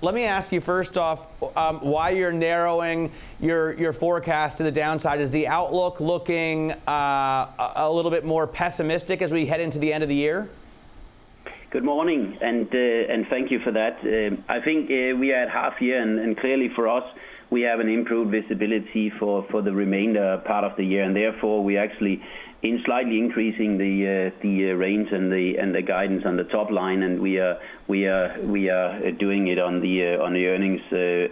Let me ask you first off why you're narrowing your forecast to the downside. Is the outlook looking a little bit more pessimistic as we head into the end of the year? Good morning, and thank you for that. I think we are at half year, and clearly for us, we have an improved visibility for the remainder part of the year, and therefore we actually in slightly increasing the range and the guidance on the top line, and we are doing it on the earnings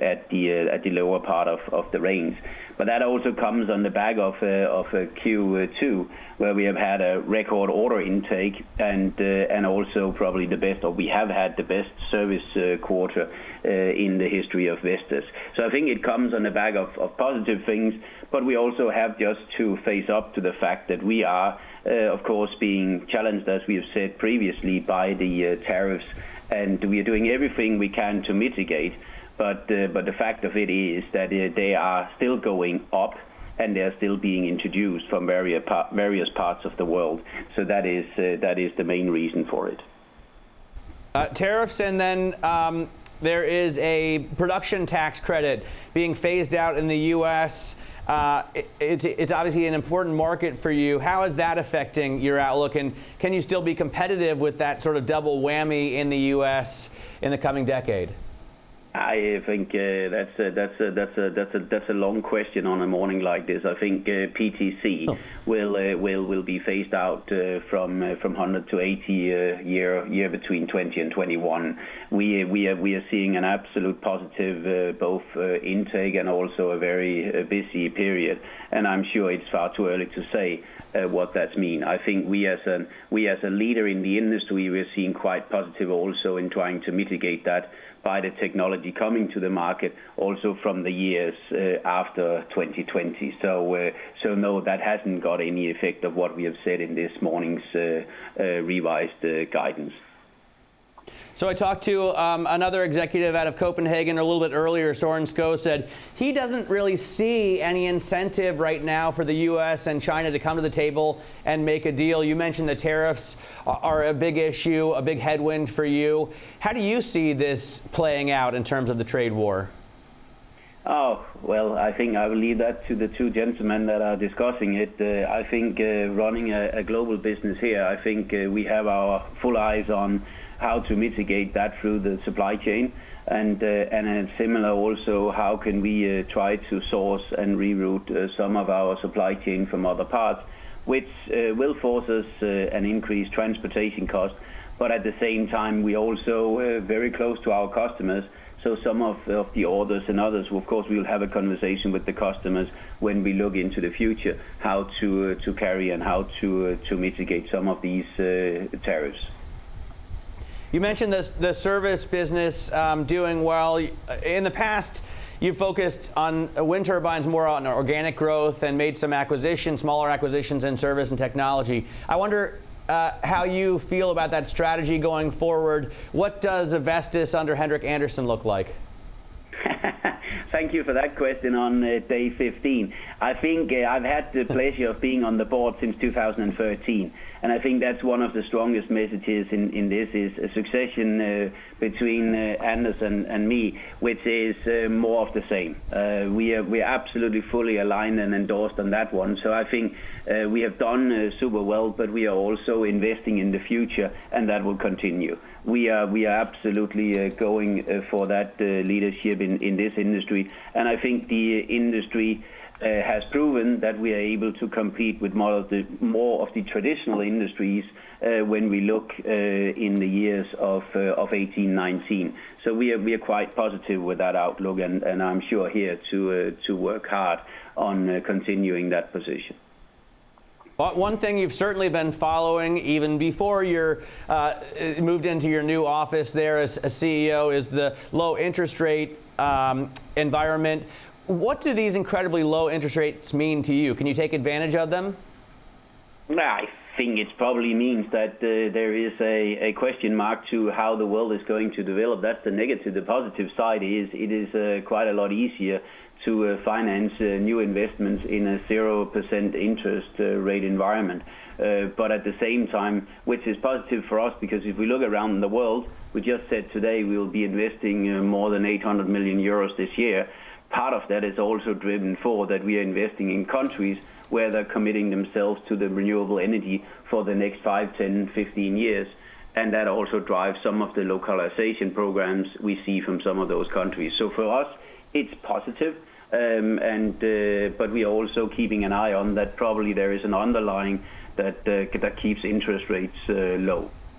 at the lower part of the range. But that also comes on the back of Q2, where we have had a record order intake and also probably the best, or we have had the best service quarter in the history of Vestas. So I think it comes on the back of positive things, but we also have just to face up to the fact that we are, of course, being challenged, as we have said previously, by the tariffs, and we are doing everything we can to mitigate. But the fact of it is that they are still going up, and they're still being introduced from various parts of the world. So that is the main reason for it. Tariffs, and then there is a production tax credit being phased out in the U.S. It's obviously an important market for you. How is that affecting your outlook, and can you still be competitive with that sort of double whammy in the U.S. in the coming decade? I think that's a long question on a morning like this. I think PTC will be phased out from 100 to 80 year between 20 and 21. We are seeing an absolute positive both intake and also a very busy period. And I'm sure it's far too early to say what that means. I think we as a leader in the industry, we're seeing quite positive also in trying to mitigate that by the technology coming to the market also from the years after 2020. So no, that hasn't got any effect of what we have said in this morning's revised guidance. So I talked to another executive out of Copenhagen a little bit earlier. Soren Sko said he doesn't really see any incentive right now for the U.S. and China to come to the table and make a deal. You mentioned the tariffs are a big issue, a big headwind for you. How do you see this playing out in terms of the trade war? Oh, well, I think I will leave that to the two gentlemen that are discussing it. I think running a global business here, I think we have our full eyes on how to mitigate that through the supply chain, and similar also, how can we try to source and reroute some of our supply chain from other parts, which will force us an increased transportation cost. But at the same time, we also very close to our customers. So some of the orders and others, of course, we will have a conversation with the customers when we look into the future, how to carry and how to mitigate some of these tariffs. You mentioned the service business doing well. In the past, you focused on wind turbines more on organic growth and made some acquisitions, smaller acquisitions in service and technology. I wonder how you feel about that strategy going forward. What does a Vestas under Henrik Andersen look like? Thank you for that question on day 15. I think I've had the pleasure of being on the board since 2013, and I think that's one of the strongest messages in this is a succession between Andersen and me, which is more of the same. We are absolutely fully aligned and endorsed on that one. So I think we have done super well, but we are also investing in the future, and that will continue. We are absolutely going for that leadership in this industry, and I think the industry has proven that we are able to compete with more of the traditional industries when we look in the years of 18-19. So we are quite positive with that outlook, and I'm sure here to work hard on continuing that position. But one thing you've certainly been following, even before you moved into your new office there as a CEO, is the low interest rate environment. What do these incredibly low interest rates mean to you? Can you take advantage of them? I think it probably means that there is a question mark to how the world is going to develop. That's the negative. The positive side is it is quite a lot easier to finance new investments in a 0% interest rate environment. But at the same time, which is positive for us, because if we look around the world, we just said today we will be investing more than 800 million euros this year. Part of that is also driven for that we are investing in countries where they're committing themselves to the renewable energy for the next 5, 10, 15 years. And that also drives some of the localization programs we see from some of those countries. So for us, it's positive. But we are also keeping an eye on that probably there is an underlying that keeps interest rates low.